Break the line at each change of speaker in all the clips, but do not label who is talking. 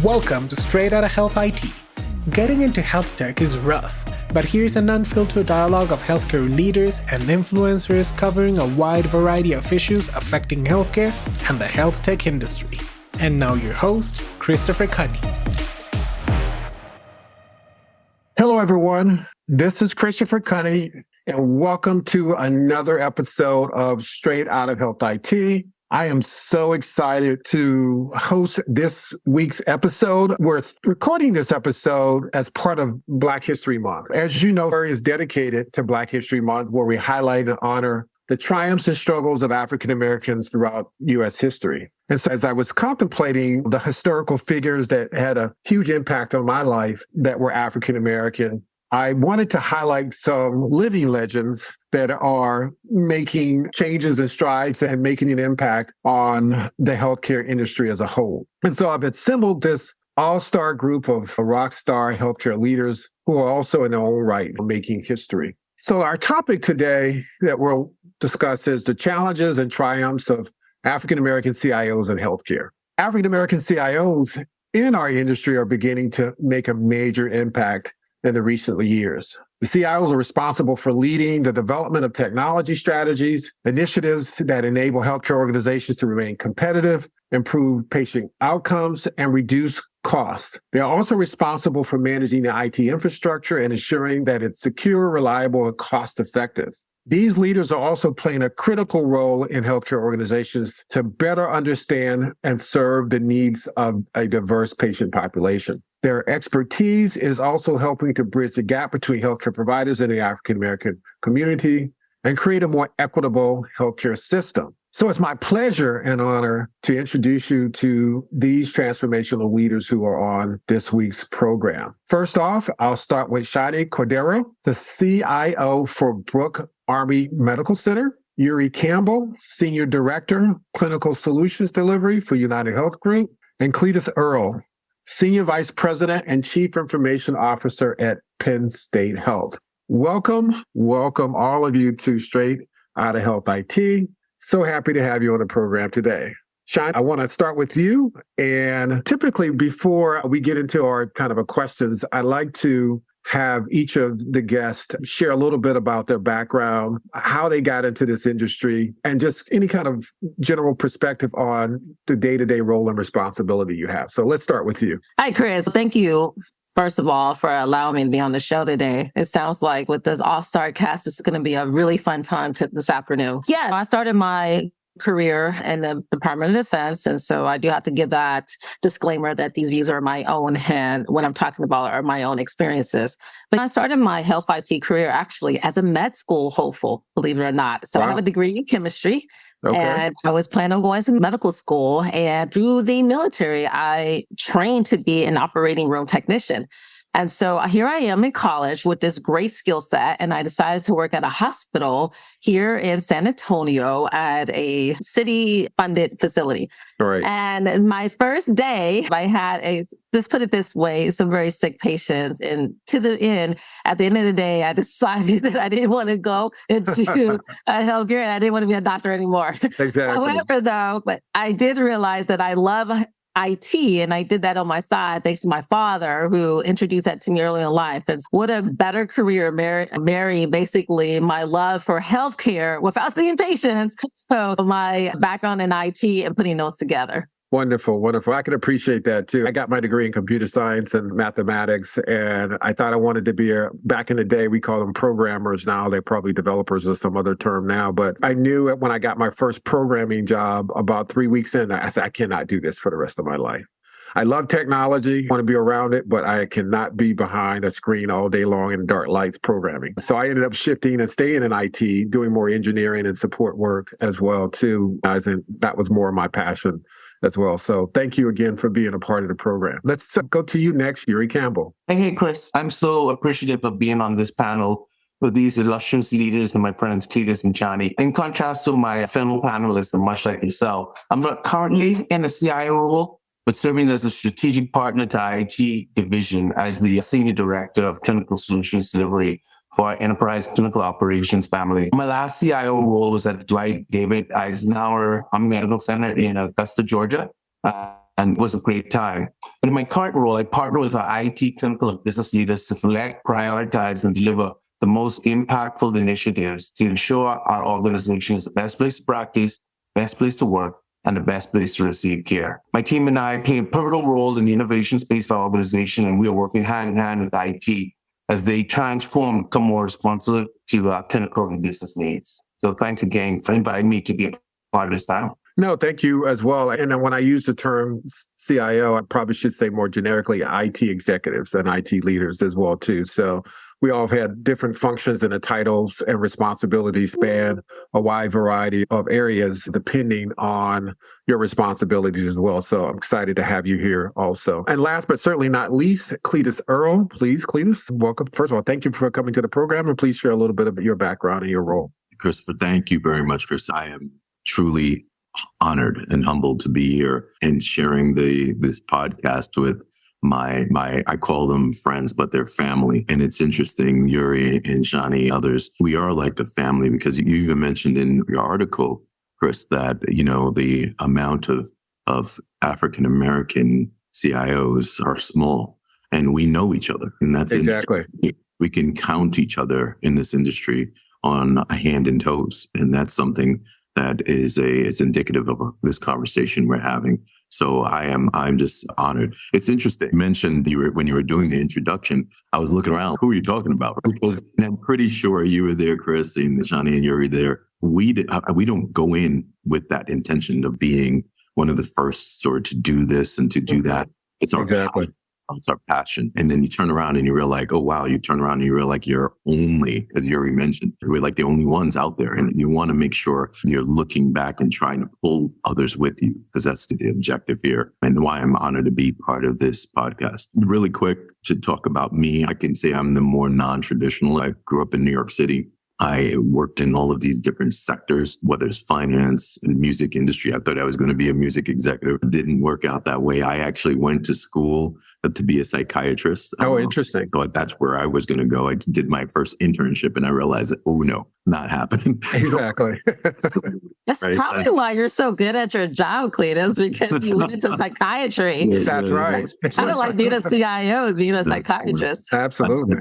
Welcome to Straight Outta Health IT. Getting into health tech is rough, but here's an unfiltered dialogue of healthcare leaders and influencers covering a wide variety of issues affecting healthcare and the health tech industry. And now your host, Christopher Cunny.
Hello, everyone. This is Christopher Cunny, and welcome to another episode of Straight Outta Health IT. I am so excited to host this week's episode. We're recording this episode as part of Black History Month. As you know, is dedicated to Black History Month, where we highlight and honor the triumphs and struggles of African Americans throughout U.S. history. And so as I was contemplating the historical figures that had a huge impact on my life that were African American, I wanted to highlight some living legends that are making changes and strides and making an impact on the healthcare industry as a whole. And so I've assembled this all-star group of rock star healthcare leaders who are also in their own right making history. So our topic today that we'll discuss is the challenges and triumphs of African American CIOs in healthcare. African American CIOs in our industry are beginning to make a major impact in the recent years. The CIOs are responsible for leading the development of technology strategies, initiatives that enable healthcare organizations to remain competitive, improve patient outcomes, and reduce costs. They are also responsible for managing the IT infrastructure and ensuring that it's secure, reliable, and cost-effective. These leaders are also playing a critical role in healthcare organizations to better understand and serve the needs of a diverse patient population. Their expertise is also helping to bridge the gap between healthcare providers and the African American community and create a more equitable healthcare system. So it's my pleasure and honor to introduce you to these transformational leaders who are on this week's program. First off, I'll start with Chani Cordero, the CIO for Brooke Army Medical Center, Yuri Campbell, Senior Director, Clinical Solutions Delivery for United Health Group, and Cletis Earle, Senior Vice President and Chief Information Officer at Penn State Health. Welcome all of you to Straight Outta Health IT. So happy to have you on the program today. Chani, I want to start with you. And typically before we get into our kind of questions, I like to have each of the guests share a little bit about their background, how they got into this industry, and just any kind of general perspective on the day-to-day role and responsibility you have. So let's start with you.
Hi, Chris. Thank you, first of all, for allowing me to be on the show today. It sounds like with this all-star cast, it's going to be a really fun time this afternoon. Yeah, I started my career in the Department of Defense. And so I do have to give that disclaimer that these views are my own and what I'm talking about are my own experiences. But I started my health IT career actually as a med school hopeful, believe it or not. So wow. I have a degree in chemistry. Okay. And I was planning on going to medical school. And through the military, I trained to be an operating room technician. And so here I am in college with this great skill set, and I decided to work at a hospital here in San Antonio at a city-funded facility. Right. And my first day, I had let's put it this way, some very sick patients. And at the end of the day, I decided that I didn't want to go into healthcare and I didn't want to be a doctor anymore. Exactly. However, though, but I did realize that I love IT, and I did that on my side thanks to my father, who introduced that to me early in life. And what a better career, marrying basically my love for healthcare without seeing patients. So my background in IT and putting those together.
Wonderful. I can appreciate that too. I got my degree in computer science and mathematics, and I thought I wanted to be back in the day, we call them programmers. Now they're probably developers or some other term now. But I knew when I got my first programming job about 3 weeks in, I said, I cannot do this for the rest of my life. I love technology, want to be around it, but I cannot be behind a screen all day long in dark lights programming. So I ended up shifting and staying in IT, doing more engineering and support work as well too. That was more of my passion as well. So thank you again for being a part of the program. Let's go to you next, Yuri Campbell.
Hey, Chris. I'm so appreciative of being on this panel with these illustrious leaders and my friends Cletis and Chani. In contrast to my fellow panelists, and much like yourself, I'm not currently in a CIO role, but serving as a strategic partner to IT division as the Senior Director of Clinical Solutions Delivery for our Enterprise Clinical Operations family. My last CIO role was at Dwight David Eisenhower Medical Center in Augusta, Georgia. and it was a great time. But in my current role, I partner with our IT clinical and business leaders to select, prioritize, and deliver the most impactful initiatives to ensure our organization is the best place to practice, best place to work, and the best place to receive care. My team and I play a pivotal role in the innovation space of our organization, and we are working hand in hand with IT as they transform and become more responsive to our clinical and business needs. So thanks again for inviting me to be a part of this panel.
No, thank you as well. And then when I use the term CIO, I probably should say more generically IT executives and IT leaders as well, too. So we all have had different functions, and the titles and responsibilities span a wide variety of areas depending on your responsibilities as well. So I'm excited to have you here also. And last but certainly not least, Cletis Earle. Please, Cletis, welcome. First of all, thank you for coming to the program, and please share a little bit of your background and your role.
Christopher, thank you very much, Chris. I am truly honored and humbled to be here and sharing this podcast with my I call them friends, but they're family. And it's interesting, Yuri and Chani, others, we are like a family, because you even mentioned in your article, Chris, that, the amount of African American CIOs are small, and we know each other. And that's
exactly.
We can count each other in this industry on a hand and toes. And that's something that is indicative of this conversation we're having. So I'm just honored. It's interesting. You mentioned when you were doing the introduction, I was looking around, who are you talking about? Because I'm pretty sure you were there, Chris, and Chani and Yuri there. We don't go in with that intention of being one of the first or to do this and to do that. It's our
exactly.
It's our passion. And then you turn around and you realize, like, oh, wow, you turn around and you realize like you're only, as Yuri mentioned, we're like the only ones out there. And you want to make sure you're looking back and trying to pull others with you, because that's the objective here and why I'm honored to be part of this podcast. Really quick to talk about me, I can say I'm the more non-traditional. I grew up in New York City. I worked in all of these different sectors, whether it's finance and music industry. I thought I was going to be a music executive. It didn't work out that way. I actually went to school to be a psychiatrist.
Oh, interesting.
Thought that's where I was going to go. I did my first internship and I realized that, oh no, not happening.
Exactly.
That's right. Probably why you're so good at your job, Cletis, because you went into psychiatry.
That's right.
Kind of like being a CIO, being a psychiatrist.
Absolutely.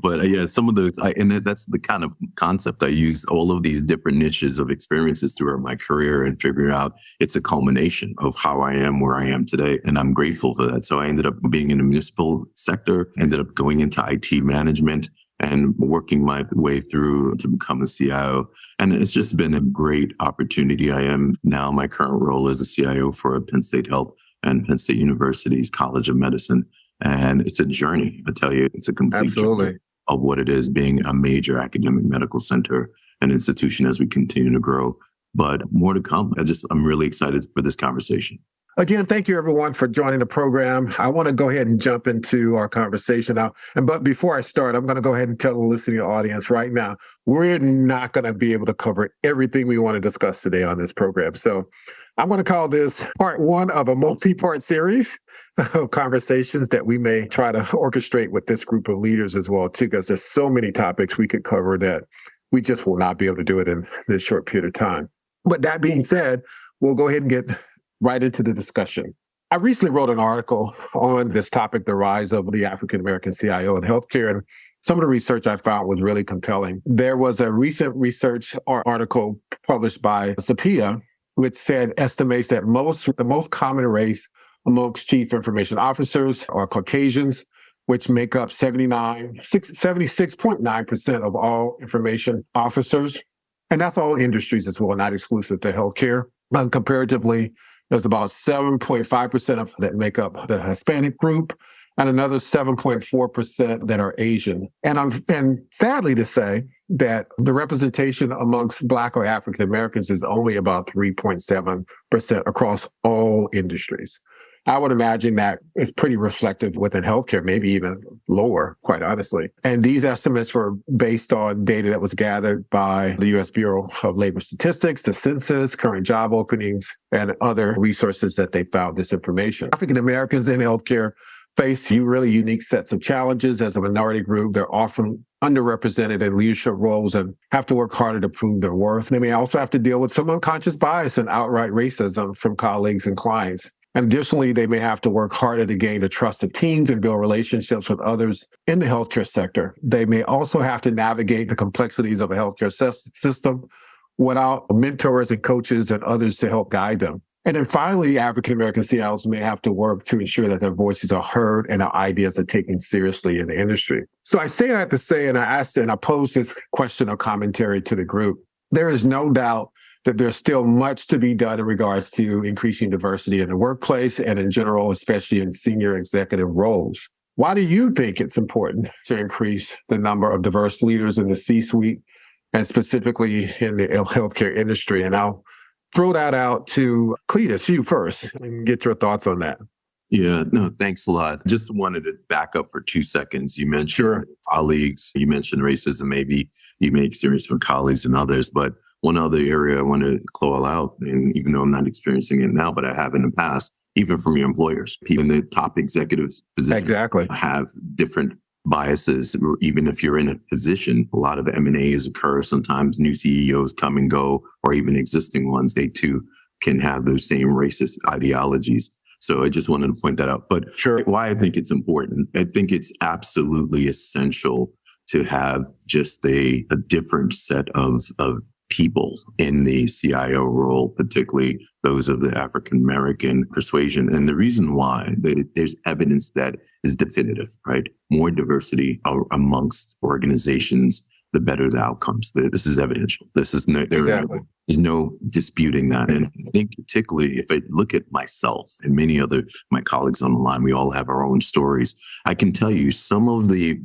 But yeah, some of those, that's the kind of concept. I use all of these different niches of experiences throughout my career and figure out it's a culmination of how I am where I am today. And I'm grateful for that. So I ended up being in the municipal sector, ended up going into IT management and working my way through to become a CIO. And it's just been a great opportunity. I am now, my current role as a CIO for Penn State Health and Penn State University's College of Medicine. And it's a journey. I tell you, it's a complete journey of what it is being a major academic medical center and institution as we continue to grow. But more to come. I'm really excited for this conversation.
Again, thank you everyone for joining the program. I want to go ahead and jump into our conversation now. But before I start, I'm going to go ahead and tell the listening audience right now, we're not going to be able to cover everything we want to discuss today on this program. So I'm going to call this part one of a multi-part series of conversations that we may try to orchestrate with this group of leaders as well, too, because there's so many topics we could cover that we just will not be able to do it in this short period of time. But that being said, we'll go ahead and get right into the discussion. I recently wrote an article on this topic, the rise of the African American CIO in healthcare, and some of the research I found was really compelling. There was a recent research article published by SAPIA, which estimates that the most common race amongst chief information officers are Caucasians, which make up 76.9% of all information officers. And that's all industries as well, not exclusive to healthcare. Comparatively, there's about 7.5% of that make up the Hispanic group and another 7.4% that are Asian. And sadly to say that the representation amongst Black or African Americans is only about 3.7% across all industries. I would imagine that it's pretty reflective within healthcare, maybe even lower, quite honestly. And these estimates were based on data that was gathered by the U.S. Bureau of Labor Statistics, the census, current job openings, and other resources that they found this information. African Americans in healthcare face really unique sets of challenges. As a minority group, they're often underrepresented in leadership roles and have to work harder to prove their worth. They may also have to deal with some unconscious bias and outright racism from colleagues and clients. And additionally, they may have to work harder to gain the trust of teams and build relationships with others in the healthcare sector. They may also have to navigate the complexities of a healthcare system without mentors and coaches and others to help guide them. And then finally, African American CIOs may have to work to ensure that their voices are heard and their ideas are taken seriously in the industry. So I say that to say, and I posed this question or commentary to the group. There is no doubt that there's still much to be done in regards to increasing diversity in the workplace and in general, especially in senior executive roles. Why do you think it's important to increase the number of diverse leaders in the C-suite and specifically in the healthcare industry? And I'll throw that out to Cletis, you first, and get your thoughts on that.
Yeah, no, thanks a lot. Just wanted to back up for 2 seconds. You mentioned colleagues, you mentioned racism, maybe you may experience from colleagues and others, but one other area I want to call out, and even though I'm not experiencing it now, but I have in the past, even from your employers, people in the top executive positions have different biases. Even if you're in a position, a lot of M&As occur. Sometimes new CEOs come and go, or even existing ones, they too can have those same racist ideologies. So I just wanted to point that out. But why I think it's important, I think it's absolutely essential to have just a different set of people in the CIO role, particularly those of the African American persuasion. And the reason why, there's evidence that is definitive, right? More diversity amongst organizations, the better the outcomes. This is evidential. This is there's no disputing that. And I think particularly if I look at myself and many other my colleagues on the line, we all have our own stories. I can tell you some of the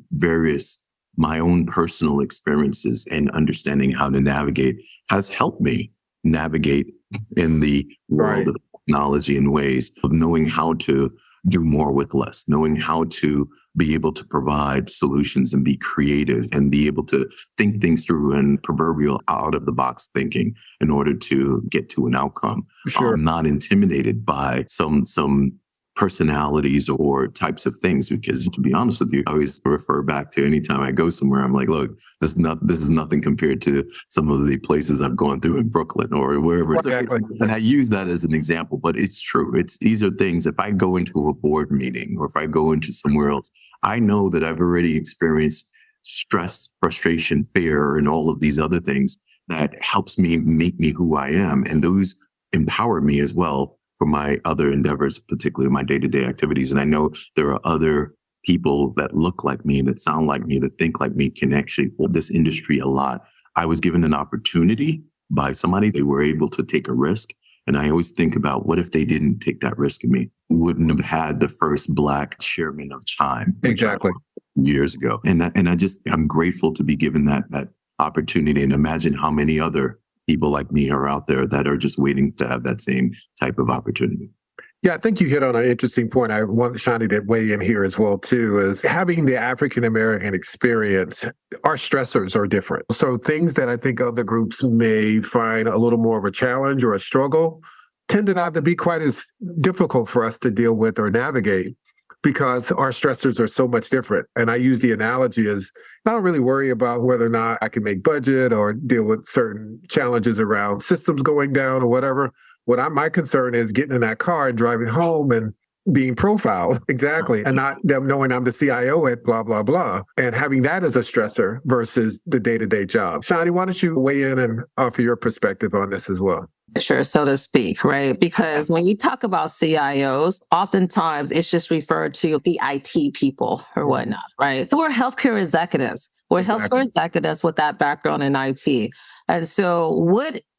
my own personal experiences and understanding how to navigate has helped me navigate in the world of technology in ways of knowing how to do more with less, knowing how to be able to provide solutions and be creative and be able to think things through and proverbial out of the box thinking in order to get to an outcome. I'm not intimidated by some personalities or types of things, because to be honest with you, I always refer back to anytime I go somewhere, I'm like, look, this is nothing compared to some of the places I've gone through in Brooklyn or wherever. And I use that as an example, but it's true. These are things, if I go into a board meeting or if I go into somewhere else, I know that I've already experienced stress, frustration, fear, and all of these other things that helps me make me who I am. And those empower me as well for my other endeavors, particularly my day-to-day activities. And I know there are other people that look like me, that sound like me, that think like me, can actually hold this industry a lot. I was given an opportunity by somebody. They were able to take a risk. And I always think about, what if they didn't take that risk in me? Wouldn't have had the first Black chairman of Chime years ago. And I'm grateful to be given that opportunity, and imagine how many other people like me are out there that are just waiting to have that same type of opportunity.
Yeah, I think you hit on an interesting point. I want Chani to weigh in here as well, too, is having the African American experience, our stressors are different. So things that I think other groups may find a little more of a challenge or a struggle tend to not to be quite as difficult for us to deal with or navigate, because our stressors are so much different. And I use the analogy as, I don't really worry about whether or not I can make budget or deal with certain challenges around systems going down or whatever. My concern is getting in that car and driving home and being profiled, and not them knowing I'm the CIO at blah, blah, blah, and having that as a stressor versus the day-to-day job. Chani, why don't you weigh in and offer your perspective on this as well?
Sure, so to speak, right? Because when you talk about CIOs, oftentimes it's just referred to the IT people or whatnot, right? We're healthcare executives. We're healthcare executives with that background in IT. And so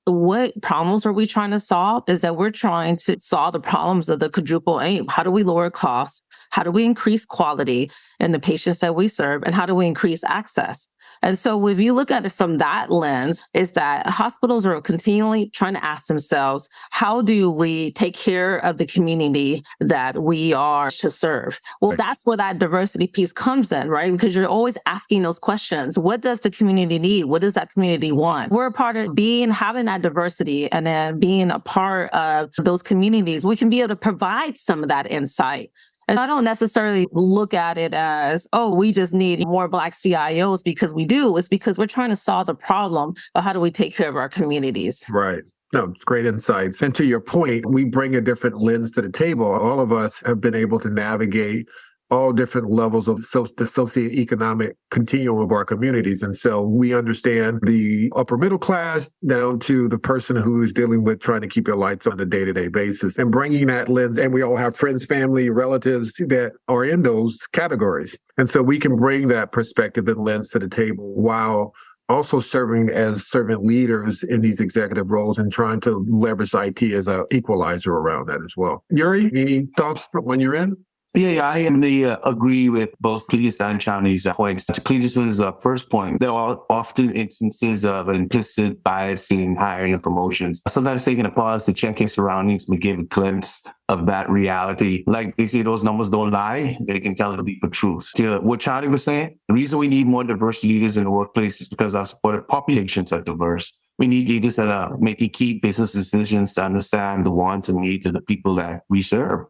what problems are we trying to solve? Is that we're trying to solve the problems of the quadruple aim. How do we lower costs? How do we increase quality in the patients that we serve? And how do we increase access? And so if you look at it from that lens, is that hospitals are continually trying to ask themselves, how do we take care of the community that we are to serve? Well, that's where that diversity piece comes in, right? Because you're always asking those questions. What does the community need? What does that community want? We're a part of having that diversity, and then being a part of those communities. We can be able to provide some of that insight. And I don't necessarily look at it as, we just need more Black CIOs, because we do. It's because we're trying to solve the problem of how do we take care of our communities.
Right. No, it's great insights. And to your point, we bring a different lens to the table. All of us have been able to navigate all different levels of the socioeconomic continuum of our communities. And so we understand the upper middle class down to the person who's dealing with trying to keep their lights on a day-to-day basis and bringing that lens. And we all have friends, family, relatives that are in those categories. And so we can bring that perspective and lens to the table while also serving as servant leaders in these executive roles and trying to leverage IT as an equalizer around that as well. Yuri, any thoughts from when you're in?
Yeah, I agree with both Cletis and Chani's points. To Cletis's first point, there are often instances of implicit bias in hiring and promotions. Sometimes taking a pause to check your surroundings may give a glimpse of that reality. Like they say, those numbers don't lie. They can tell the deeper truth. To what Chani was saying, the reason we need more diverse leaders in the workplace is because our supported populations are diverse. We need leaders that are making key business decisions to understand the wants and needs of the people that we serve.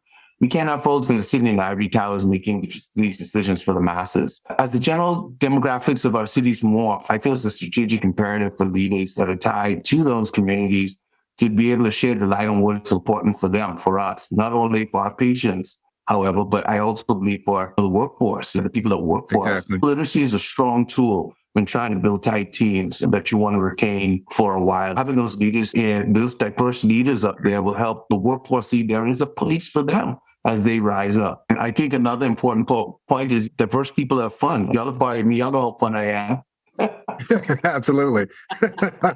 We can't have folks in the sitting in ivory towers making these decisions for the masses. As the general demographics of our cities morph, I feel it's a strategic imperative for leaders that are tied to those communities to be able to shed the light on what's important for them, for us, not only for our patients, however, but I also believe for the workforce, the people that work for us. Literacy is a strong tool when trying to build tight teams that you want to retain for a while. Having those leaders and those diverse leaders up there will help the workforce see there is a place for them as they rise up. And I think another important point is diverse people have fun. Y'all invite me, y'all know how fun I am.
Absolutely.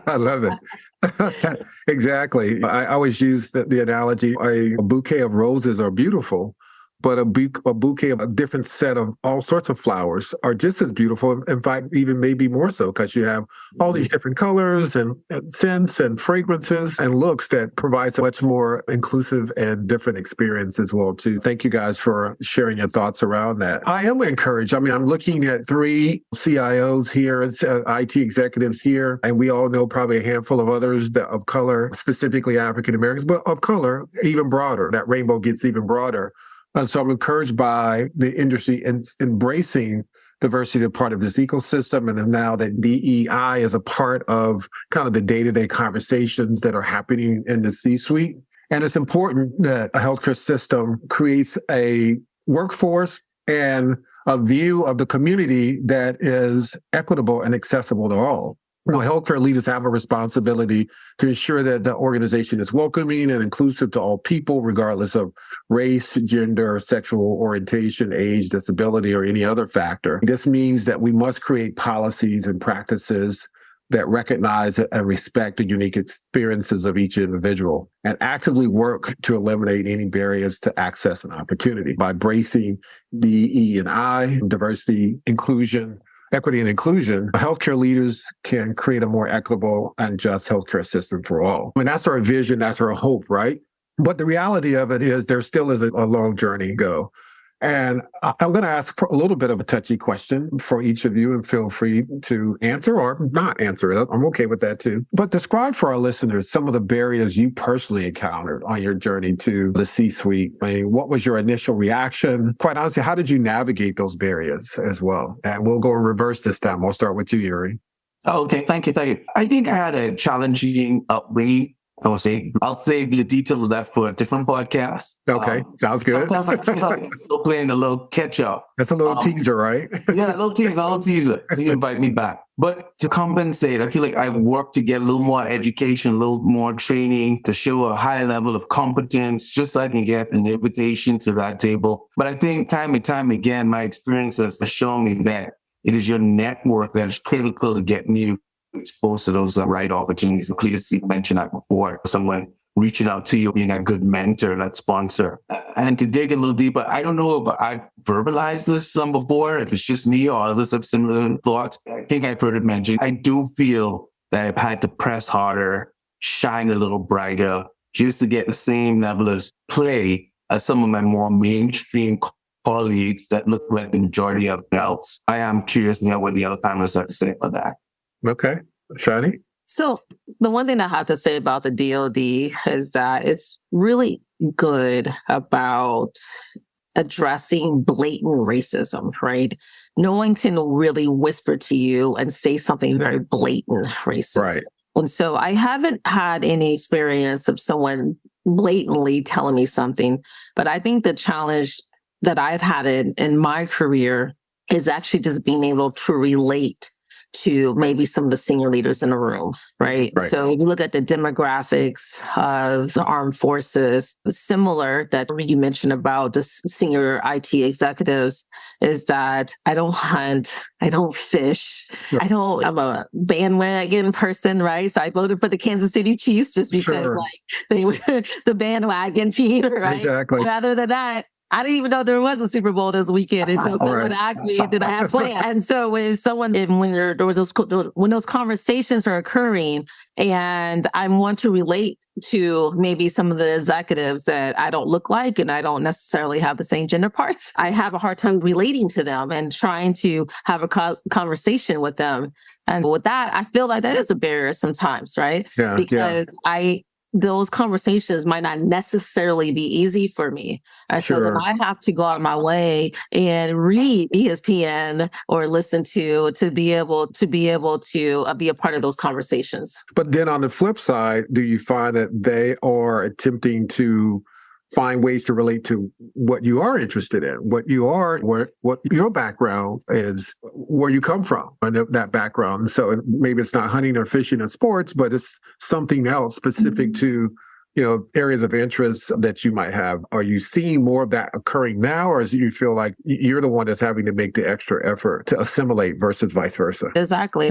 I love it. Exactly. I always use the analogy, a bouquet of roses are beautiful, but a bouquet of a different set of all sorts of flowers are just as beautiful. In fact, even maybe more so, because you have all these different colors and scents and fragrances and looks that provides a much more inclusive and different experience as well, too. Thank you guys for sharing your thoughts around that. I am encouraged. I mean, I'm looking at 3 CIOs here, IT executives here, and we all know probably a handful of others of color, specifically African Americans, but of color, even broader. That rainbow gets even broader. And so I'm encouraged by the industry embracing diversity as part of this ecosystem. And then now that DEI is a part of kind of the day-to-day conversations that are happening in the C-suite. And it's important that a healthcare system creates a workforce and a view of the community that is equitable and accessible to all. You know, healthcare leaders have a responsibility to ensure that the organization is welcoming and inclusive to all people, regardless of race, gender, sexual orientation, age, disability, or any other factor. This means that we must create policies and practices that recognize and respect the unique experiences of each individual and actively work to eliminate any barriers to access and opportunity by embracing DE&I, diversity, inclusion, equity and inclusion. Healthcare leaders can create a more equitable and just healthcare system for all. I mean, that's our vision, that's our hope, right? But the reality of it is there still is a long journey to go. And I'm going to ask a little bit of a touchy question for each of you, and feel free to answer or not answer it. I'm okay with that too. But describe for our listeners some of the barriers you personally encountered on your journey to the C-suite. I mean, what was your initial reaction? Quite honestly, how did you navigate those barriers as well? And we'll go in reverse this time. We'll start with you, Yuri.
Okay, thank you. I think I had a challenging upbringing. I'll save the details of that for a different podcast.
Okay, sounds good.
Sometimes I feel like I'm still playing a little catch up.
That's a little teaser, right?
Yeah, a little teaser. You invite me back. But to compensate, I feel like I've worked to get a little more education, a little more training to show a high level of competence, just so I can get an invitation to that table. But I think time and time again, my experience has shown me that it is your network that is critical to getting you exposed to those right opportunities. Cletis mentioned that before. Someone reaching out to you, being a good mentor, that sponsor. And to dig a little deeper, I don't know if I verbalized this some before, if it's just me or others have similar thoughts. I think I've heard it mentioned. I do feel that I've had to press harder, shine a little brighter, just to get the same level of play as some of my more mainstream colleagues that look like the majority of else. I am curious to know what the other panelists have to say about that.
Okay. Chani?
So the one thing I have to say about the DoD is that it's really good about addressing blatant racism, right? No one can really whisper to you and say something very blatant racist.
Right.
And so I haven't had any experience of someone blatantly telling me something, but I think the challenge that I've had in my career is actually just being able to relate to maybe some of the senior leaders in the room, right? So if you look at the demographics of the armed forces, similar that you mentioned about the senior IT executives, is that I don't hunt, I don't fish, I'm a bandwagon person, right? So I voted for the Kansas City Chiefs just because like they were the bandwagon team, right?
Exactly.
Rather than that, I didn't even know there was a Super Bowl this weekend until someone asked me, did I have plans? And so when those conversations are occurring and I want to relate to maybe some of the executives that I don't look like and I don't necessarily have the same gender parts, I have a hard time relating to them and trying to have a conversation with them. And with that, I feel like that is a barrier sometimes, right? Because those conversations might not necessarily be easy for me. And so then I have to go out of my way and read ESPN or listen to be able to be a part of those conversations.
But then on the flip side, do you find that they are attempting to find ways to relate to what you are interested in, what your background is, where you come from, and that background? So maybe it's not hunting or fishing or sports, but it's something else specific to, areas of interest that you might have. Are you seeing more of that occurring now, or do you feel like you're the one that's having to make the extra effort to assimilate versus vice versa?
Exactly.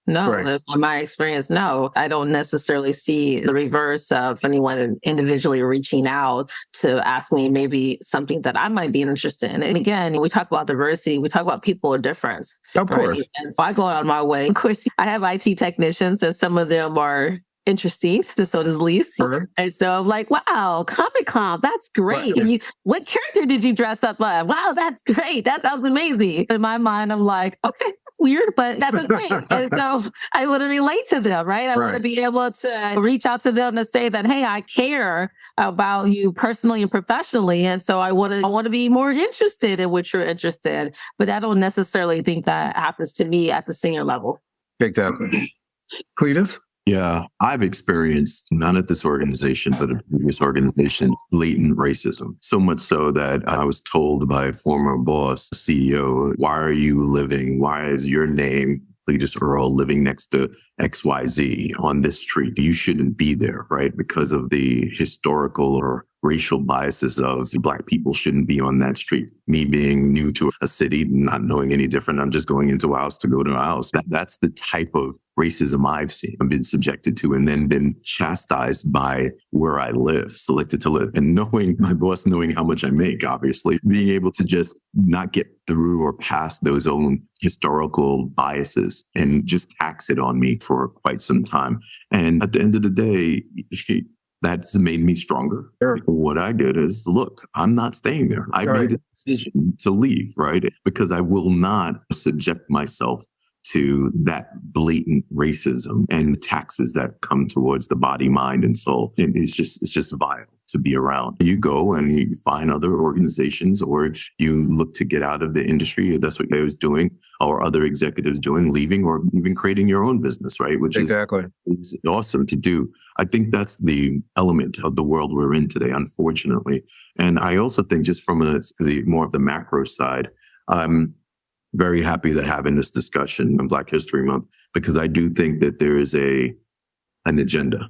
No, in my experience, no. I don't necessarily see the reverse of anyone individually reaching out to ask me maybe something that I might be interested in. And again, we talk about diversity, we talk about people of difference.
Of course.
And so I go out of my way. Of course, I have IT technicians and some of them are interesting, to so the least. Sure. And so I'm like, wow, Comic-Con, that's great. Right. What character did you dress up as? Wow, that's great. That sounds amazing. In my mind, I'm like, okay, that's weird, but that's great. And so I want to relate to them, right? I want to be able to reach out to them to say that, hey, I care about you personally and professionally. And so I want to be more interested in what you're interested in. But I don't necessarily think that happens to me at the senior level.
Exactly. Cletis?
Yeah, I've experienced, not at this organization, but at previous organizations, blatant racism. So much so that I was told by a former boss, CEO, why is your name, Cletis Earle, living next to XYZ on this street? You shouldn't be there, right? Because of the historical or racial biases of Black people shouldn't be on that street. Me being new to a city, not knowing any different, I'm just going into a house to go to a house. That's the type of racism I've seen. I've been subjected to and then been chastised by where I live, selected to live. And knowing my boss, knowing how much I make, obviously, being able to just not get through or past those own historical biases and just tax it on me for quite some time. And at the end of the day, that's made me stronger. Sure. What I did is, look, I'm not staying there. I made a decision to leave, right? Because I will not subject myself to that blatant racism and taxes that come towards the body, mind, and soul. And it's just vile to be around. You go and you find other organizations, or you look to get out of the industry. That's what I was doing, or other executives doing, leaving, or even creating your own business, right? Which is awesome to do. I think that's the element of the world we're in today, unfortunately. And I also think, just from the more of the macro side, I'm very happy that having this discussion on Black History Month, because I do think that there is an agenda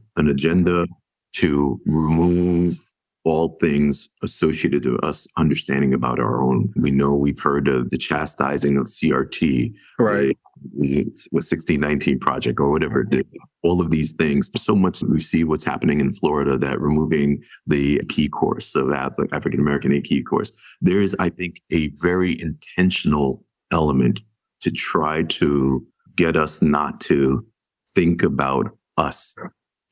to remove all things associated to us understanding about our own. We know, we've heard of the chastising of CRT,
right?
The 1619 Project or whatever it is. All of these things. So much we see what's happening in Florida, that removing the key course of African American key course. There is, I think, a very intentional element to try to get us not to think about us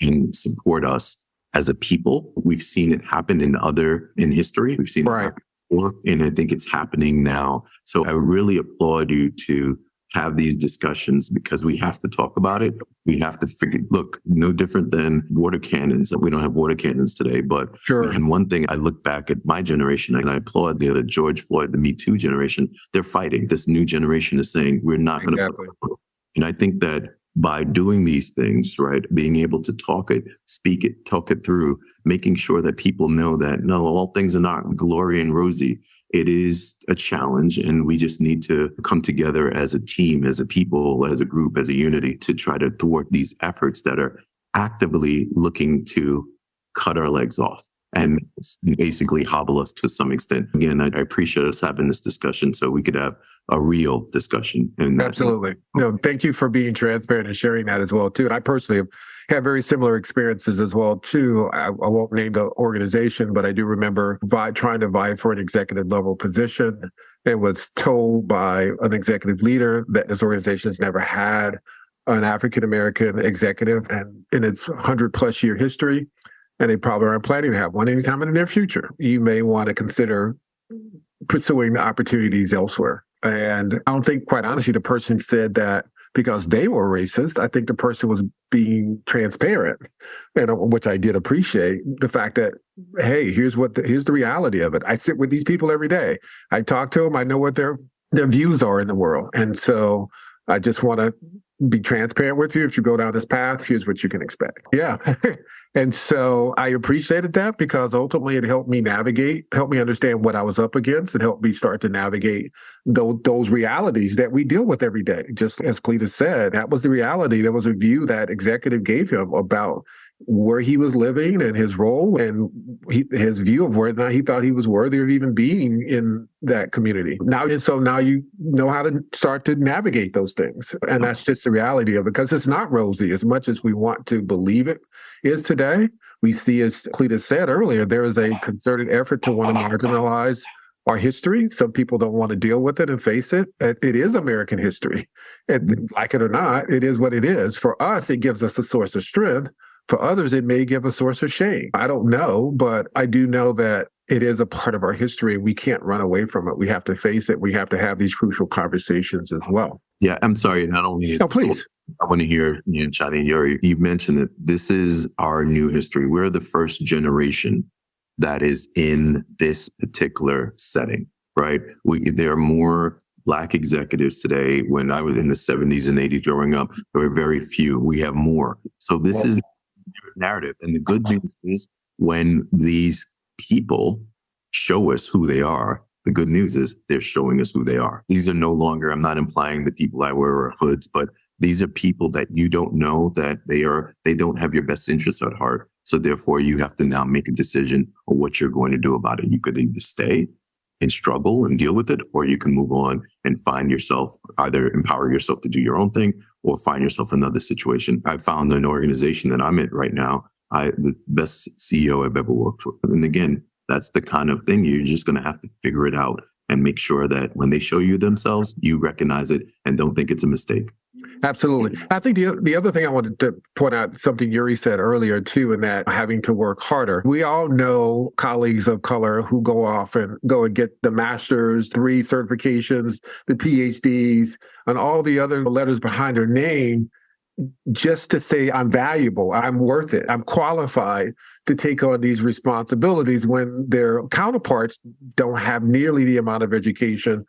and support us as a people. We've seen it happen in history. We've seen it happen before, and I think it's happening now. So I really applaud you to have these discussions, because we have to talk about it. We have to look, no different than water cannons. We don't have water cannons today, but and one thing, I look back at my generation and I applaud the George Floyd, the Me Too generation. They're fighting. This new generation is saying, we're not going to. And I think that by doing these things, right? Being able to talk it, speak it, talk it through, making sure that people know that no, all things are not glory and rosy. It is a challenge, and we just need to come together as a team, as a people, as a group, as a unity to try to thwart these efforts that are actively looking to cut our legs off and basically hobble us to some extent. Again, I appreciate us having this discussion so we could have a real discussion. And
absolutely. No, thank you for being transparent and sharing that as well, too. And I personally have very similar experiences as well, too. I won't name the organization, but I do remember trying to vie for an executive level position and was told by an executive leader that this organization has never had an African American executive and in its 100+ year history. And they probably aren't planning to have one anytime in the near future. You may want to consider pursuing the opportunities elsewhere. And I don't think, quite honestly, the person said that because they were racist. I think the person was being transparent, and which I did appreciate the fact that, hey, here's the reality of it. I sit with these people every day. I talk to them. I know what their views are in the world. And so I just want to be transparent with you. If you go down this path, here's what you can expect. Yeah. And so I appreciated that because ultimately it helped me understand what I was up against, and helped me start to navigate those realities that we deal with every day. Just as Cletis said, that was the reality. There was a view that executive gave him about where he was living and his role, and his view of whether or not he thought he was worthy of even being in that community. Now you know how to start to navigate those things. And that's just the reality of it, because it's not rosy as much as we want to believe it is today. We see, as Cletis said earlier, there is a concerted effort to want to marginalize our history. Some people don't want to deal with it and face it. It is American history. And like it or not, it is what it is. For us, it gives us a source of strength. For others, it may give a source of shame. I don't know, but I do know that it is a part of our history. We can't run away from it. We have to face it. We have to have these crucial conversations as well.
Yeah, I'm sorry. Not only...
No, please.
I want to hear, Chani and Yuri, you mentioned that this is our new history. We're the first generation that is in this particular setting, right? There are more Black executives today. When I was in the 70s and 80s growing up, there were very few. We have more. So this is narrative. And the good news is when these people show us who they are, the good news is they're showing us who they are. These are no longer, I'm not implying the people I wear are hoods, but these are people that you don't know that they don't have your best interests at heart. So therefore you have to now make a decision on what you're going to do about it. You could either stay and struggle and deal with it, or you can move on and find yourself, either empower yourself to do your own thing or find yourself another situation. I found an organization that I'm in right now, the best CEO I've ever worked for. And again, that's the kind of thing you're just going to have to figure it out and make sure that when they show you themselves, you recognize it and don't think it's a mistake.
Absolutely. I think the other thing I wanted to point out, something Yuri said earlier too, in that having to work harder. We all know colleagues of color who go off and get the master's, 3 certifications, the PhDs, and all the other letters behind their name, just to say I'm valuable, I'm worth it, I'm qualified to take on these responsibilities, when their counterparts don't have nearly the amount of education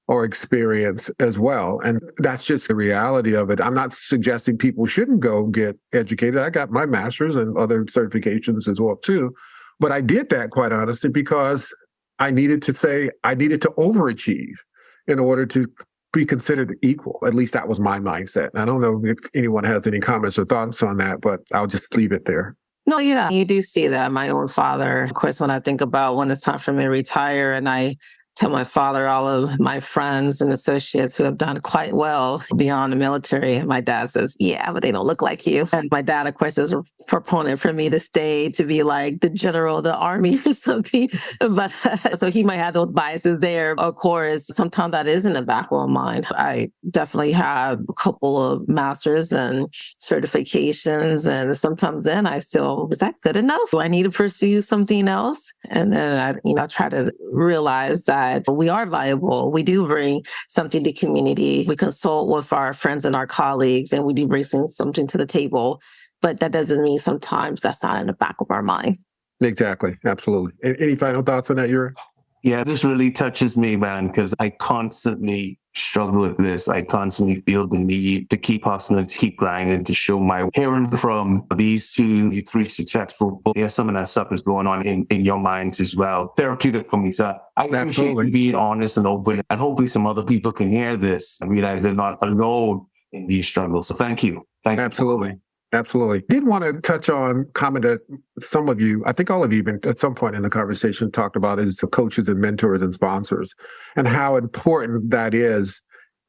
or experience as well. And that's just the reality of it. I'm not suggesting people shouldn't go get educated. I got my master's and other certifications as well too. But I did that, quite honestly, because I needed to overachieve in order to be considered equal. At least that was my mindset. I don't know if anyone has any comments or thoughts on that, but I'll just leave it there.
No, yeah, you do see that. My own father, of course, when I think about when it's time for me to retire, and I tell my father all of my friends and associates who have done quite well beyond the military. My dad says, yeah, but they don't look like you. And my dad, of course, is a proponent for me to stay to be like the general of the army or something. But so he might have those biases there. Of course, sometimes that is in the back of my mind. I definitely have a couple of masters and certifications. And sometimes then I still, is that good enough? Do I need to pursue something else? And then I try to realize that we are viable. We do bring something to community. We consult with our friends and our colleagues, and we do bring something to the table. But that doesn't mean sometimes that's not in the back of our mind.
Exactly. Absolutely. Any final thoughts on that, Yuri?
Yeah, this really touches me, man, because I constantly struggle with this. I constantly feel the need to keep hustling, to keep grinding, to show my hearing from these three successful people. Yeah, some of that stuff is going on in your minds as well. Therapeutic for me. So I appreciate you being honest and open. And hopefully some other people can hear this and realize they're not alone in these struggles. So thank you. Thank you.
Absolutely. Did want to touch on comment that some of you, I think all of you at some point in the conversation talked about is the coaches and mentors and sponsors and how important that is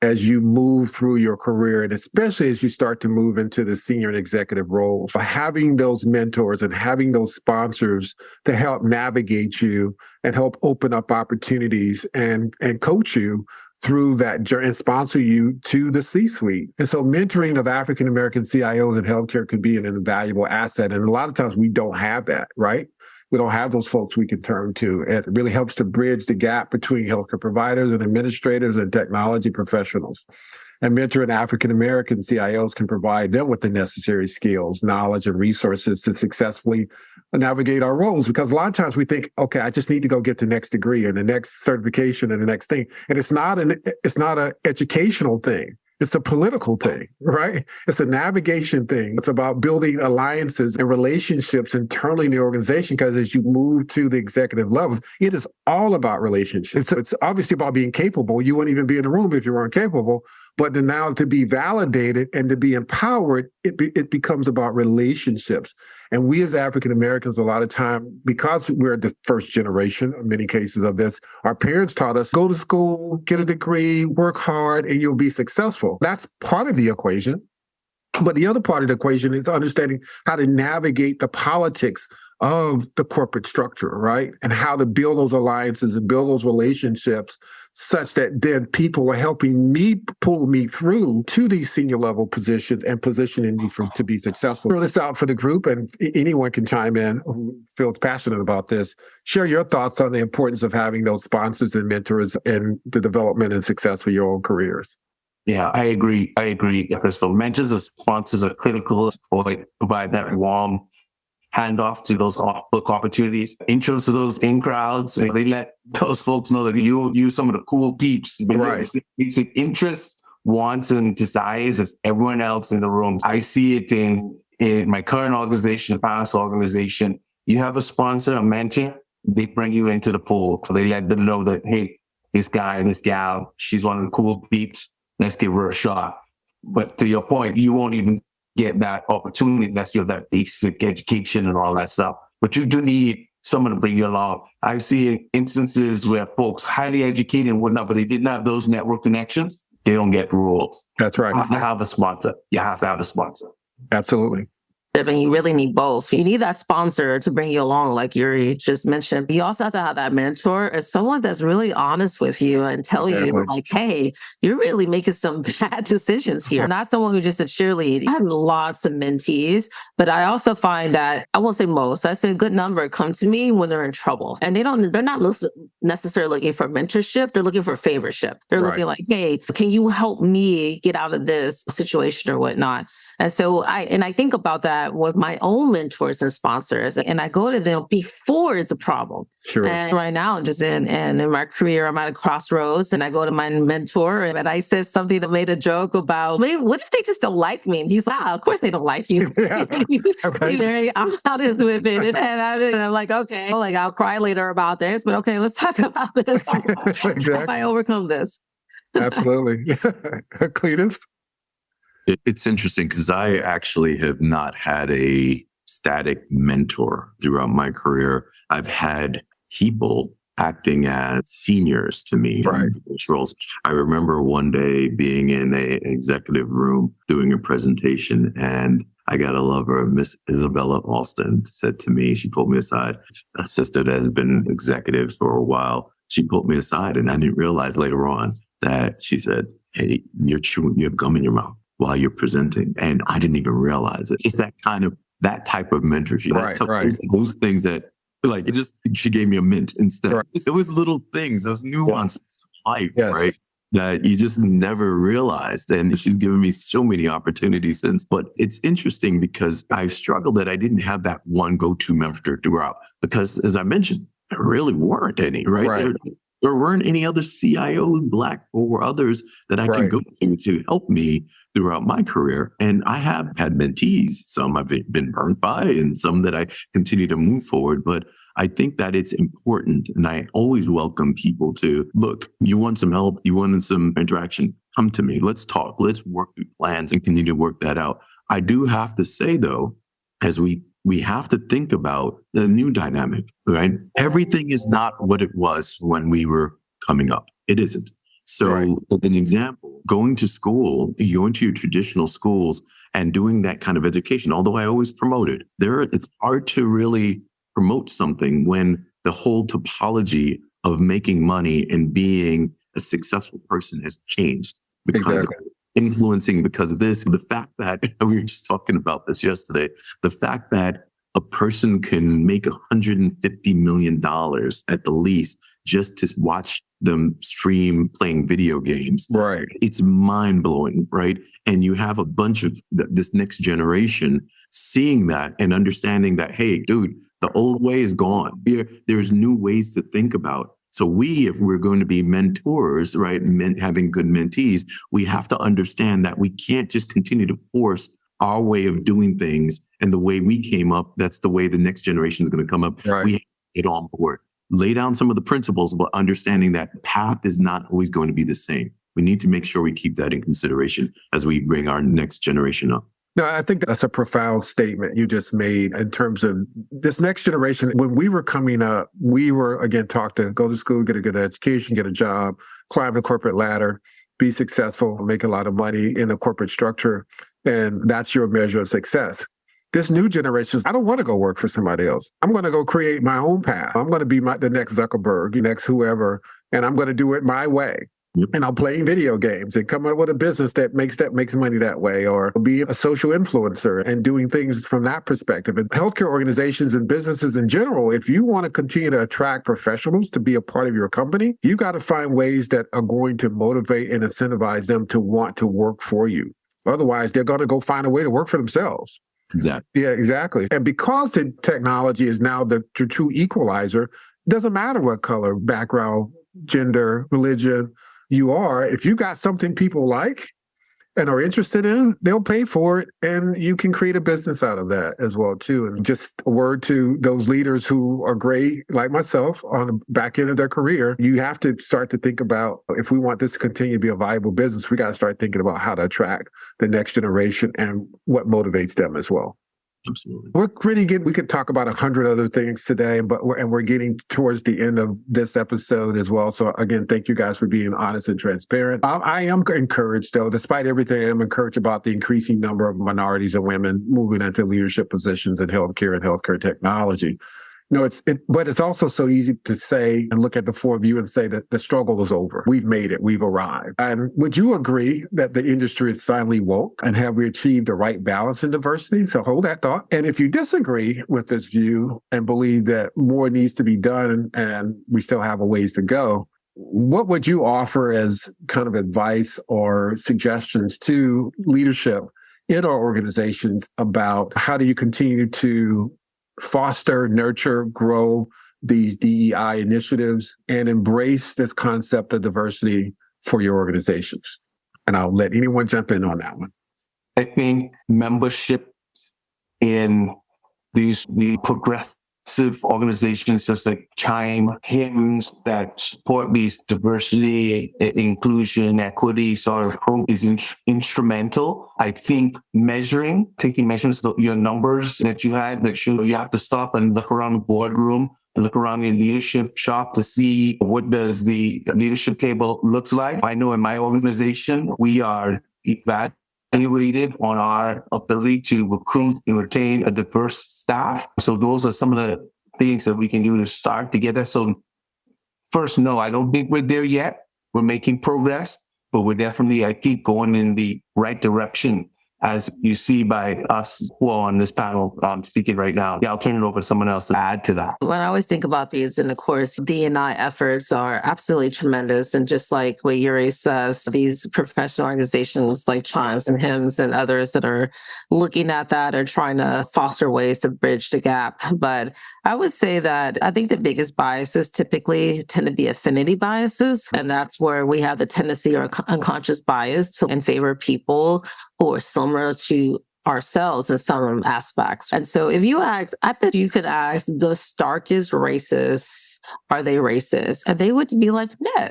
as you move through your career, and especially as you start to move into the senior and executive roles. Having those mentors and having those sponsors to help navigate you and help open up opportunities and coach you through that journey and sponsor you to the C-suite. And so mentoring of African American CIOs in healthcare could be an invaluable asset. And a lot of times we don't have that, right? We don't have those folks we can turn to. It really helps to bridge the gap between healthcare providers and administrators and technology professionals. And mentoring African American CIOs can provide them with the necessary skills, knowledge, and resources to successfully navigate our roles. Because a lot of times we think, okay, I just need to go get the next degree and the next certification and the next thing. And it's not an educational thing. It's a political thing, right? It's a navigation thing. It's about building alliances and relationships internally in the organization, because as you move to the executive levels, it is all about relationships. It's obviously about being capable. You wouldn't even be in the room if you weren't capable. But then now to be validated and to be empowered, it becomes about relationships. And we as African Americans, a lot of time, because we're the first generation, in many cases of this, our parents taught us, go to school, get a degree, work hard, and you'll be successful. That's part of the equation. But the other part of the equation is understanding how to navigate the politics of the corporate structure, right? And how to build those alliances and build those relationships such that then people are helping me pull me through to these senior level positions and positioning me to be successful. Throw this out for the group, and anyone can chime in who feels passionate about this. Share your thoughts on the importance of having those sponsors and mentors in the development and success for your own careers.
Yeah, I agree, Crystal. Mentors and sponsors are critical for provide that warm handoff to those book opportunities. Intros to those in crowds. They let those folks know that you some of the cool peeps.
Right.
Basic interests, wants, and desires as everyone else in the room. I see it in my current organization, the past organization. You have a sponsor, a mentor, they bring you into the pool. They let them know that, hey, this guy and this gal, she's one of the cool peeps. Let's give her a shot. But to your point, you won't even get that opportunity unless you have that basic education and all that stuff. But you do need someone to bring you along. I've seen instances where folks highly educated and whatnot, but they didn't have those network connections. They don't get roles.
That's right.
You have to have a sponsor. You have to have a sponsor.
Absolutely.
And you really need both. You need that sponsor to bring you along, like Yuri just mentioned. You also have to have that mentor or someone that's really honest with you and tell you, like, hey, you're really making some bad decisions here. Not someone who just a cheerlead. I have lots of mentees, but I also find that, I won't say most, I say a good number come to me when they're in trouble. And they're not necessarily looking for mentorship. They're looking for favorship. They're looking like, hey, can you help me get out of this situation or whatnot? And so I think about that with my own mentors and sponsors, and I go to them before it's a problem.
Sure.
And right now, I'm just in my career, I'm at a crossroads, and I go to my mentor, and I said something that made a joke about, what if they just don't like me? And he's like, of course they don't like you. He's very honest with it, and I'm like, okay, like I'll cry later about this, but okay, let's talk about this.
Exactly.
How do I overcome this?
Absolutely. Cletis?
It's interesting because I actually have not had a static mentor throughout my career. I've had people acting as seniors to me in those roles. I remember one day being in an executive room doing a presentation, and I got a lover, Miss Isabella Alston, said to me, she pulled me aside, a sister that has been executive for a while. She pulled me aside, and I didn't realize later on that she said, hey, you're chewing your gum in your mouth while you're presenting. And I didn't even realize it. It's that type of mentorship. Those things that, like, she gave me a mint instead. It was little things, those nuances of life, right? That you just never realized. And she's given me so many opportunities since. But it's interesting because I struggled that I didn't have that one go-to mentor throughout. Because as I mentioned, there really weren't any, right?
Right.
There weren't any other CIOs, Black or others, that I can go to help me throughout my career. And I have had mentees, some I've been burnt by and some that I continue to move forward. But I think that it's important. And I always welcome people to, look, you want some help, you want some interaction, come to me. Let's talk. Let's work through plans and continue to work that out. I do have to say, though, as we have to think about the new dynamic, right? Everything is not what it was when we were coming up. It isn't. So an example, going to school, going to your traditional schools and doing that kind of education, although I always promote it, it's hard to really promote something when the whole topology of making money and being a successful person has changed because of influencing, because of this. The fact that, we were just talking about this yesterday, the fact that a person can make $150 million at the least just to watch them stream playing video games.
Right.
It's mind blowing, right? And you have a bunch of this next generation seeing that and understanding that, hey, dude, the old way is gone. There's new ways to think about. So if we're going to be mentors, right, having good mentees, we have to understand that we can't just continue to force our way of doing things and the way we came up. That's the way the next generation is going to come up.
Right.
We have to get on board, lay down some of the principles, but understanding that path is not always going to be the same. We need to make sure we keep that in consideration as we bring our next generation up.
No, I think that's a profound statement you just made in terms of this next generation. When we were coming up, we were, again, taught to go to school, get a good education, get a job, climb the corporate ladder, be successful, make a lot of money in the corporate structure. And that's your measure of success. This new generation, I don't want to go work for somebody else. I'm going to go create my own path. I'm going to be the next Zuckerberg, the next whoever, and I'm going to do it my way.
Yep.
And I'll play video games and come up with a business that makes money that way, or be a social influencer and doing things from that perspective. And healthcare organizations and businesses in general, if you want to continue to attract professionals to be a part of your company, you got to find ways that are going to motivate and incentivize them to want to work for you. Otherwise, they're going to go find a way to work for themselves.
Exactly.
Yeah, exactly. And because the technology is now the true equalizer, it doesn't matter what color, background, gender, religion you are. If you got something people like and are interested in, they'll pay for it, and you can create a business out of that as well too. And just a word to those leaders who are great, like myself, on the back end of their career, you have to start to think about, if we want this to continue to be a viable business, we got to start thinking about how to attract the next generation and what motivates them as well.
Absolutely.
We could talk about 100 other things today, but we're getting towards the end of this episode as well. So again, thank you guys for being honest and transparent. I am encouraged, though, despite everything, I'm encouraged about the increasing number of minorities and women moving into leadership positions in healthcare and healthcare technology. No, but it's also so easy to say and look at the four of you and say that the struggle is over. We've made it. We've arrived. And would you agree that the industry is finally woke, and have we achieved the right balance in diversity? So hold that thought. And if you disagree with this view and believe that more needs to be done and we still have a ways to go, what would you offer as kind of advice or suggestions to leadership in our organizations about how do you continue to foster, nurture, grow these DEI initiatives and embrace this concept of diversity for your organizations? And I'll let anyone jump in on that one.
I think membership in the progressive organizations just like Chime, HIMSS that support these diversity, inclusion, equity sort of is instrumental. I think taking measurements, your numbers that you had, make sure you have to stop and look around the boardroom and look around your leadership shop to see what does the leadership table look like. I know in my organization, we are evaluated on our ability to recruit and retain a diverse staff. So those are some of the things that we can do to start to get us. So first, no, I don't think we're there yet. We're making progress, but I keep going in the right direction. as you see by us who are on this panel speaking right now. Yeah, I'll turn it over to someone else to add to that.
When I always think about these, and of course, D&I efforts are absolutely tremendous. And just like what Yuri says, these professional organizations like Chimes and HIMSS and others that are looking at that are trying to foster ways to bridge the gap. But I would say that I think the biggest biases typically tend to be affinity biases. And that's where we have the tendency or unconscious bias to in favor of people who are similar to ourselves in some aspects. And so if you ask, I bet you could ask the starkest racists, are they racist? And they would be like, no.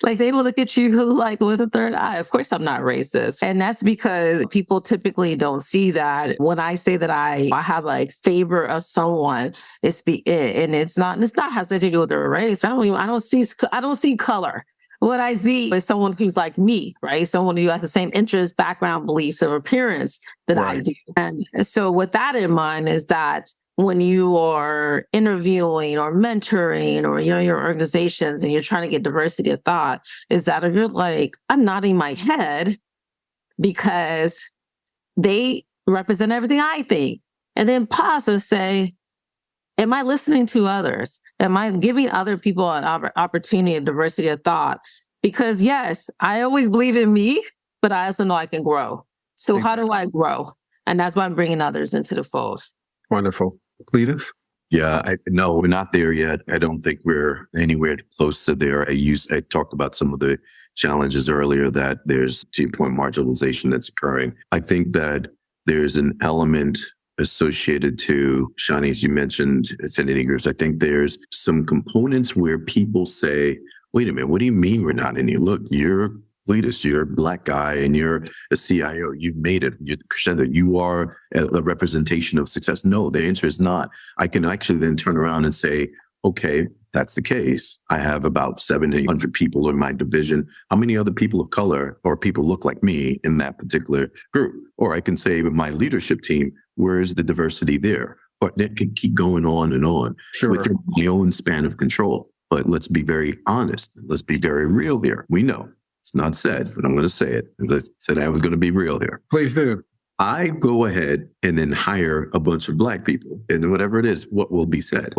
Like they will look at you like with a third eye. Of course I'm not racist. And that's because people typically don't see that. When I say that I have a favor of someone, and it's not has nothing to do with their race. I don't see color. What I see is someone who's like me, right? Someone who has the same interests, background, beliefs, or appearance that I do. And so with that in mind is that when you are interviewing or mentoring or, your organizations and you're trying to get diversity of thought, is that a good, I'm nodding my head because they represent everything I think. And then pause and say, am I listening to others? Am I giving other people an opportunity of diversity of thought? Because yes, I always believe in me, but I also know I can grow. So how do I grow? And that's why I'm bringing others into the fold.
Wonderful. Cletis?
Yeah, no, we're not there yet. I don't think we're anywhere close to there. I talked about some of the challenges earlier that there's, to your point, marginalization that's occurring. I think that there's an element associated to, Chani, as you mentioned, affinity groups. I think there's some components where people say, wait a minute, what do you mean we're not in here? Look, you're Cletis, you're a Black guy and you're a CIO. You've made it. You're Crescendo. You are a representation of success. No, the answer is not. I can actually then turn around and say, okay, that's the case. I have about 700 people in my division. How many other people of color or people look like me in that particular group? Or I can say with my leadership team, where's the diversity there? Or that could keep going on and on within my own span of control. But let's be very honest. Let's be very real here. We know it's not said, but I'm going to say it. As I said, I was going to be real here.
Please do.
I go ahead and then hire a bunch of Black people, and whatever it is, what will be said?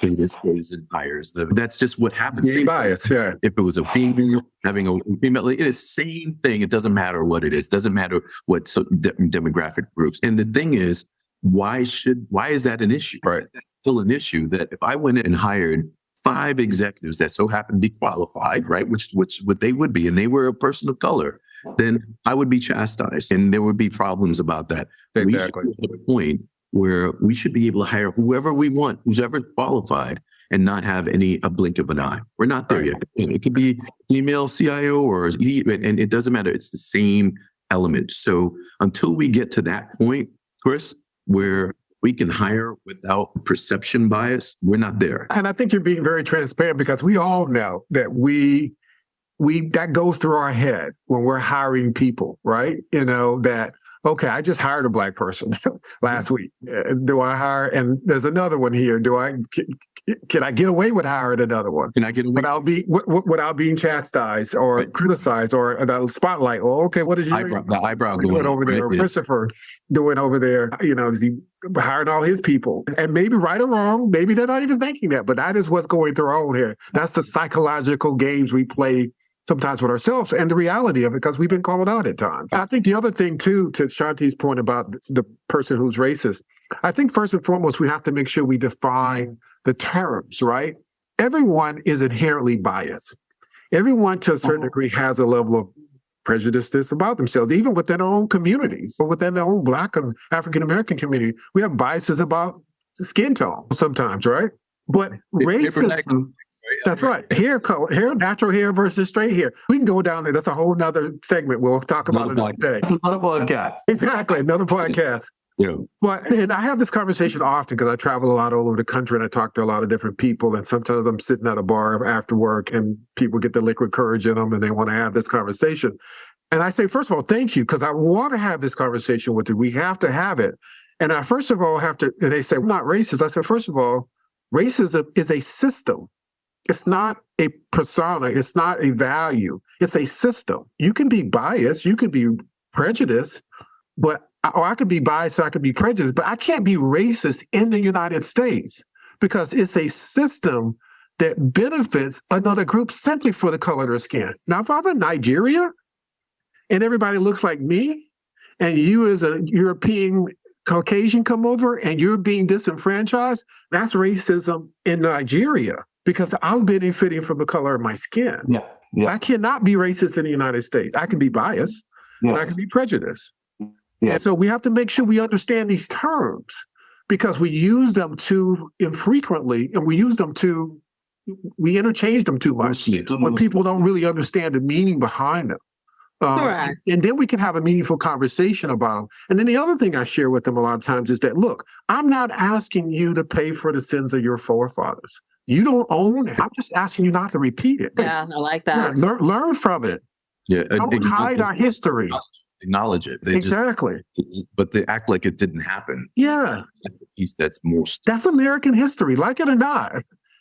This goes and hires them. That's just what happens.
Same bias, yeah.
If it was a female having a female, it is the same thing. It doesn't matter what it is. It doesn't matter what demographic groups. And the thing is, why is that an issue?
Right.
That's still an issue that if I went in and hired 5 executives that so happen to be qualified, right, which what they would be, and they were a person of color, then I would be chastised and there would be problems about that.
Exactly.
We should get to the point where we should be able to hire whoever we want, who's ever qualified, and not have a blink of an eye. We're not there yet. It could be female CIO and it doesn't matter. It's the same element. So until we get to that point, Chris, where we can hire without perception bias, we're not there.
And I think you're being very transparent because we all know that we that goes through our head when we're hiring people, right? That, okay, I just hired a Black person last week. Do I hire? And there's another one here. Can I get away with hiring another one?
Can I get away
without being chastised or criticized or the spotlight? Or okay, what is your
eyebrow
doing over there? Or Christopher doing over there? Is he hiring all his people? And maybe right or wrong, maybe they're not even thinking that, but that is what's going through our own here. That's the psychological games we play sometimes with ourselves and the reality of it, because we've been called out at times. I think the other thing too, to Shanti's point about the person who's racist, I think first and foremost, we have to make sure we define the terms, right? Everyone is inherently biased. Everyone to a certain degree has a level of prejudice that's about themselves, even within our own communities or within their own Black and African American community. We have biases about skin tone sometimes, right? But racism, that's right. Hair color, natural hair versus straight hair. We can go down there. That's a whole nother segment. We'll talk about it another day.
Another podcast.
Exactly. Another podcast.
Yeah.
But and I have this conversation often because I travel a lot all over the country and I talk to a lot of different people. And sometimes I'm sitting at a bar after work and people get the liquid courage in them and they want to have this conversation. And I say, first of all, thank you, because I want to have this conversation with you. We have to have it. And I first of all have to, and they say, I'm not racist. I said, first of all, racism is a system. It's not a persona. It's not a value. It's a system. You can be biased. You can be prejudiced, or I could be biased, or I could be prejudiced, but I can't be racist in the United States because it's a system that benefits another group simply for the color of their skin. Now, if I'm in Nigeria and everybody looks like me, and you as a European Caucasian come over and you're being disenfranchised, that's racism in Nigeria because I'm benefiting from the color of my skin.
Yeah.
I cannot be racist in the United States. I can be biased, and I can be prejudiced.
Yes.
And so we have to make sure we understand these terms because we use them too infrequently, and we interchange them too much when people don't really understand the meaning behind them.
Correct.
And then we can have a meaningful conversation about them. And then the other thing I share with them a lot of times is that, look, I'm not asking you to pay for the sins of your forefathers. You don't own it. I'm just asking you not to repeat it.
Yeah, I like that.
Yeah, learn from it.
Yeah,
Don't hide our history.
Acknowledge it.
Exactly.
But they act like it didn't happen.
Yeah.
That's most.
That's American history, like it or not.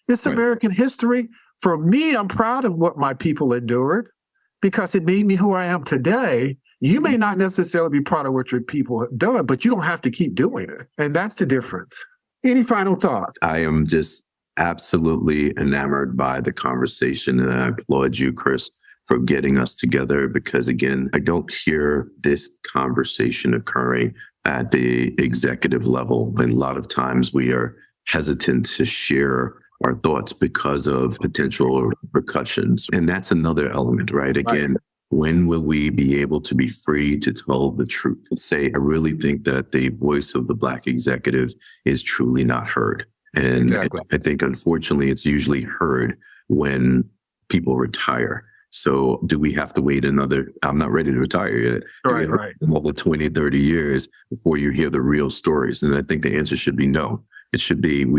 It's
Right.
American history. For me, I'm proud of what my people endured because it made me who I am today. You may not necessarily be proud of what your people have done, but you don't have to keep doing it. And that's the difference. Any final thoughts?
I am just absolutely enamored by the conversation, and I applaud you, Chris, for getting us together because, again, I don't hear this conversation occurring at the executive level. And a lot of times we are hesitant to share our thoughts because of potential repercussions. And that's another element, right? Again, when will we be able to be free to tell the truth? Say, I really think that the voice of the Black executive is truly not heard. And
Exactly.
I think, unfortunately, it's usually heard when people retire. So do we have to wait I'm not ready to retire yet.
Right.
Over 20, 30 years before you hear the real stories? And I think the answer should be no. We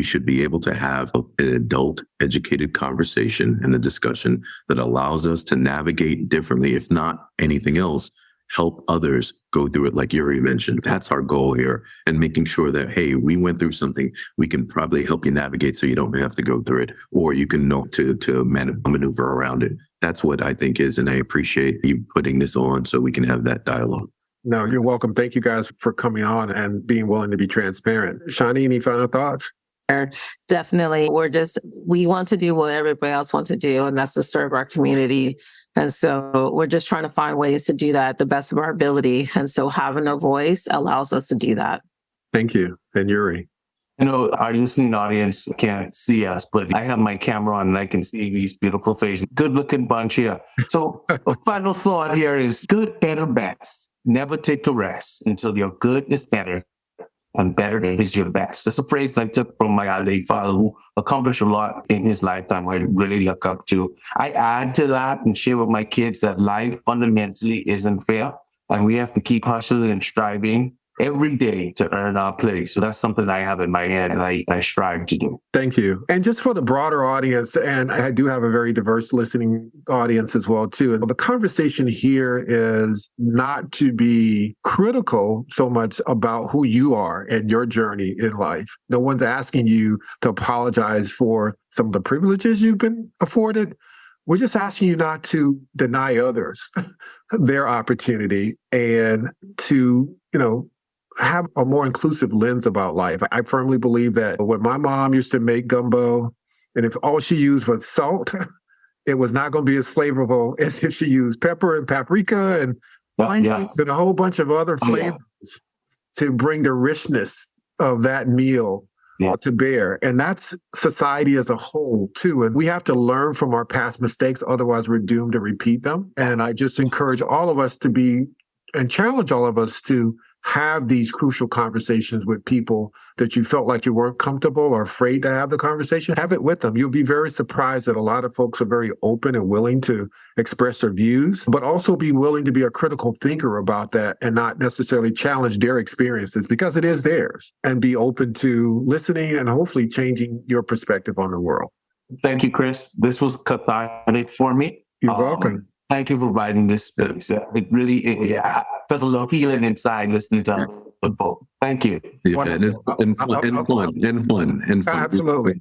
should be able to have an adult educated conversation and a discussion that allows us to navigate differently, if not anything else, help others go through it like Yuri mentioned. That's our goal here. And making sure that, hey, we went through something, we can probably help you navigate so you don't have to go through it, or you can know to maneuver around it. That's what I think is, and I appreciate you putting this on so we can have that dialogue.
No, you're welcome. Thank you guys for coming on and being willing to be transparent. Chani, any final thoughts?
Definitely. We want to do what everybody else wants to do, and that's to serve our community. And so we're just trying to find ways to do that at the best of our ability. And so having a voice allows us to do that.
Thank you. And Yuri.
Our listening audience can't see us, but I have my camera on and I can see these beautiful faces. Good looking bunch here. So a final thought here is good, better, best. Never take a rest until your good is better and better is your best. That's a phrase I took from my late father who accomplished a lot in his lifetime. I really look up to. I add to that and share with my kids that life fundamentally isn't fair and we have to keep hustling and striving every day to earn our place. So that's something I have in my head and I strive to do.
Thank you. And just for the broader audience, and I do have a very diverse listening audience as well, too. The conversation here is not to be critical so much about who you are and your journey in life. No one's asking you to apologize for some of the privileges you've been afforded. We're just asking you not to deny others their opportunity and to, have a more inclusive lens about life. I firmly believe that when my mom used to make gumbo, and if all she used was salt, it was not going to be as flavorful as if she used pepper and paprika and onions and a whole bunch of other flavors to bring the richness of that meal to bear. And that's society as a whole, too. And we have to learn from our past mistakes, otherwise we're doomed to repeat them. And I just encourage all of us and challenge all of us to have these crucial conversations with people that you felt like you weren't comfortable or afraid to have the conversation. Have it with them. You'll be very surprised that a lot of folks are very open and willing to express their views, but also be willing to be a critical thinker about that and not necessarily challenge their experiences because it is theirs, and be open to listening and hopefully changing your perspective on the world.
Thank you, Chris. This was cathartic for me.
You're welcome.
Thank you for providing this space. It really, I felt a little healing inside listening to football. Thank you.
Yeah, and fun.
Absolutely.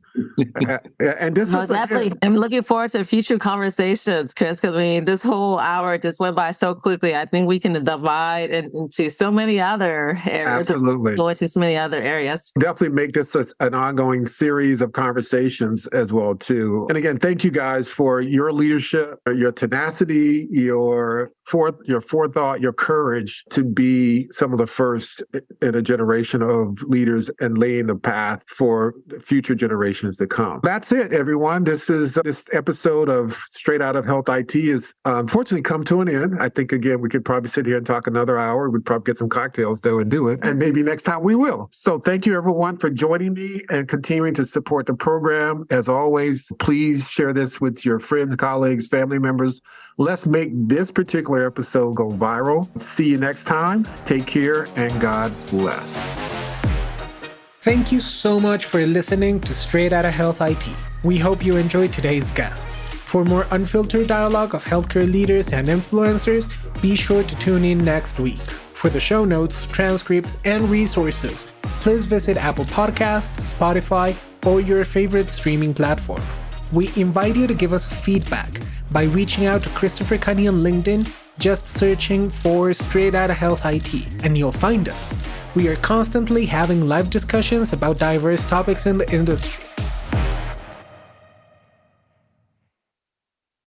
And this
No,
is
definitely. I'm looking forward to future conversations, Chris, because I mean, this whole hour just went by so quickly. I think we can divide into so many other areas.
Absolutely.
Go into so many other areas.
Definitely make this an ongoing series of conversations as well, too. And again, thank you guys for your leadership, your tenacity, your forethought, your courage to be some of the first in a generation of leaders and laying the path for future generations to come. That's it, everyone. This episode of Straight Out of Health IT is unfortunately come to an end. I think, again, we could probably sit here and talk another hour. We'd probably get some cocktails, though, and do it. And maybe next time we will. So thank you, everyone, for joining me and continuing to support the program. As always, please share this with your friends, colleagues, family members. Let's make this particular episode go viral. See you next time. Take care and God bless.
Thank you so much for listening to Straight Outta Health IT. We hope you enjoyed today's guest. For more unfiltered dialogue of healthcare leaders and influencers, be sure to tune in next week. For the show notes, transcripts, and resources, please visit Apple Podcasts, Spotify, or your favorite streaming platform. We invite you to give us feedback by reaching out to Christopher Cunny on LinkedIn, just searching for Straight Outta Health IT, and you'll find us. We are constantly having live discussions about diverse topics in the industry.